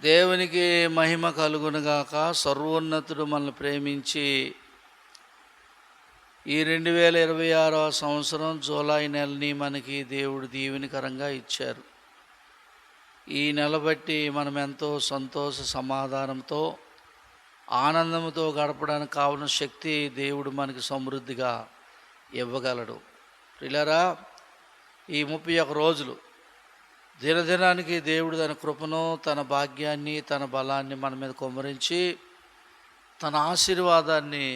దేవునికి మహిమ కలుగునుగాక. సర్వోన్నతుడు మనల్ని ప్రేమించి ఈ 2026వ సంవత్సరం జూలై నెలని మనకి దేవుడు దీవెనకరంగా ఇచ్చారు. ఈ నెల బట్టి మనం ఎంతో సంతోష సమాధానంతో ఆనందంతో గడపడానికి కావాల్సిన శక్తి దేవుడు మనకి సమృద్ధిగా ఇవ్వగలడు. ప్రియులారా, ఈ 31 రోజులు దినదినానికి దేవుడు తన కృపను, తన భాగ్యాన్ని, తన బలాన్ని మన మీద కుమ్మరించి తన ఆశీర్వాదాన్ని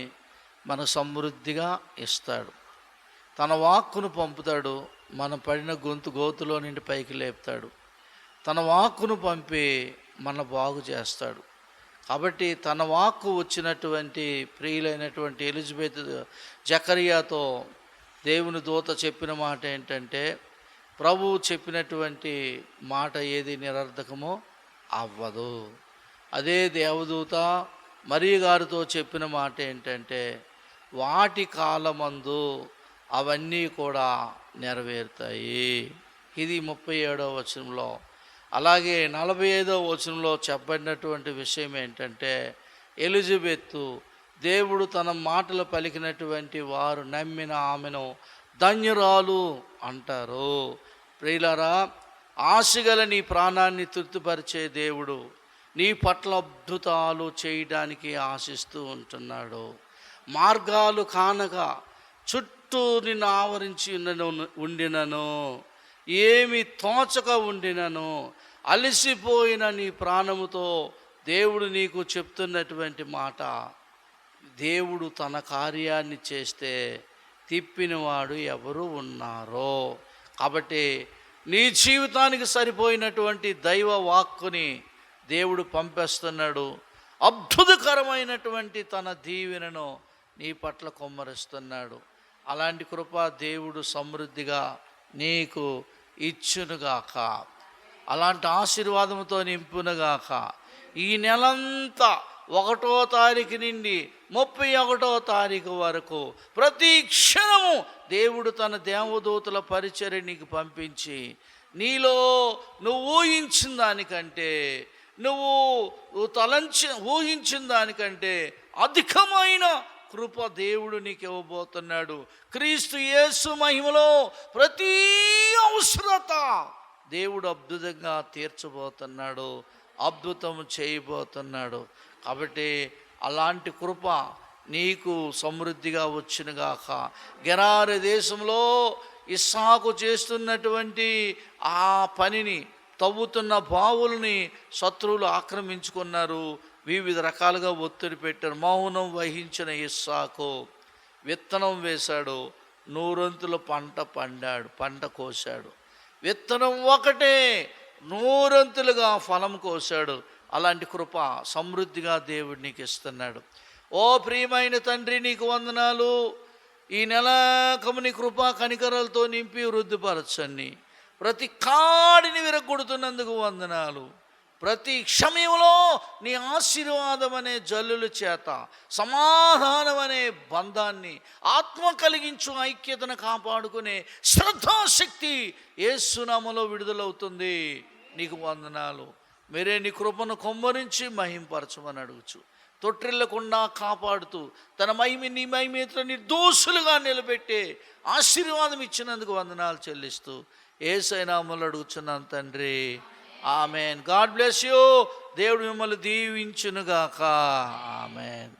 మనకు సమృద్ధిగా ఇస్తాడు. తన వాక్కును పంపుతాడు. మనం పడిన గోతులో నుండి పైకి లేపుతాడు. తన వాక్కును పంపి మన బాగు చేస్తాడు. కాబట్టి తన వాక్కు వచ్చినటువంటి ప్రియులైనటువంటి ఎలిజబెత్ జకరియాతో దేవుని దూత చెప్పిన మాట ఏంటంటే, ప్రభువు చెప్పినటువంటి మాట ఏది నిరర్ధకమో అవ్వదు. అదే దేవదూత మరియ గారితో చెప్పిన మాట ఏంటంటే, వాటి కాలమందు అవన్నీ కూడా నెరవేరుతాయి. ఇది 37వ వచనంలో. అలాగే 45వ వచనంలో చెప్పబడినటువంటి విషయం ఏంటంటే, ఎలిజబెత్తు దేవుడు తన మాటలు పలికినటువంటి వారు నమ్మిన ఆమెను ధన్యురాలు అంటారు. ప్రియులారా, ఆశగల నీ ప్రాణాన్ని తృప్తిపరిచే దేవుడు నీ పట్ల అద్భుతాలు చేయడానికి ఆశిస్తూ ఉంటున్నాడు. మార్గాలు కానక చుట్టూ నిన్ను ఆవరించి ఉండినను, ఏమి తోచక ఉండినను, అలసిపోయిన నీ ప్రాణముతో దేవుడు నీకు చెప్తున్నటువంటి మాట, దేవుడు తన కార్యాన్ని చేస్తే తిప్పినవాడు ఎవరు ఉన్నారో. కాబట్టి నీ జీవితానికి సరిపోయినటువంటి దైవ వాక్కుని దేవుడు పంపేస్తున్నాడు. అద్భుతకరమైనటువంటి తన దీవెనను నీ పట్ల కుమ్మరిస్తున్నాడు. అలాంటి కృప దేవుడు సమృద్ధిగా నీకు ఇచ్చునుగాక. అలాంటి ఆశీర్వాదంతో నింపునుగాక. ఈ నెలంతా 1వ తారీఖు నుండి 31వ తారీఖు వరకు ప్రతి క్షణము దేవుడు తన దేవదూతల పరిచర్య నీకు పంపించి నీలో నువ్వు ఊహించిన దానికంటే, నువ్వు ఊహించిన దానికంటే అధికమైన కృప దేవుడు నీకు ఇవ్వబోతున్నాడు. క్రీస్తు యేసు మహిమలో ప్రతి అవసరత దేవుడు అద్భుతంగా తీర్చబోతున్నాడు, అద్భుతం చేయబోతున్నాడు. కాబట్టి అలాంటి కృప నీకు సమృద్ధిగా వచ్చునుగాక. గెరారు దేశంలో ఇస్సాకు చేస్తున్నటువంటి ఆ పనిని, తవ్వుతున్న బావుల్ని శత్రువులు ఆక్రమించుకున్నారు. వివిధ రకాలుగా ఒత్తిడి పెట్టారు. మౌనం వహించిన ఇస్సాకు విత్తనం వేశాడు, 100 పంట కోశాడు. విత్తనం ఒకటే 100 ఫలం కోశాడు. అలాంటి కృప సమృద్ధిగా దేవుడు నీకు ఇస్తున్నాడు. ఓ ప్రియమైన తండ్రి, నీకు వందనాలు. ఈ నెలకము నీ కృపా కనికరాలతో నింపి వృద్ధిపరచండి. ప్రతి కాడిని విరగొడుతున్నందుకు వందనాలు. ప్రతి క్షమయంలో నీ ఆశీర్వాదం అనే జల్లుల చేత, సమాధానం అనే బంధాన్ని, ఆత్మ కలిగించు ఐక్యతను కాపాడుకునే శ్రద్ధాశక్తి యేసు నామములో విడుదలవుతుంది. నీకు వందనాలు. మీరే నీ కృపను కుమ్మరించి మహింపరచమని అడుగుచు, తొట్టిల్లకుండా కాపాడుతూ తన నీ మహిమతో నిర్దోషులుగా నిలబెట్టే ఆశీర్వాదం ఇచ్చినందుకు వందనాలు చెల్లిస్తూ యేసయ్య నామములో అడుగుచున్నాను తండ్రి. ఆమెన్. God bless you. దేవుడు మిమ్మల్ని దీవించునుగాక. ఆమెన్.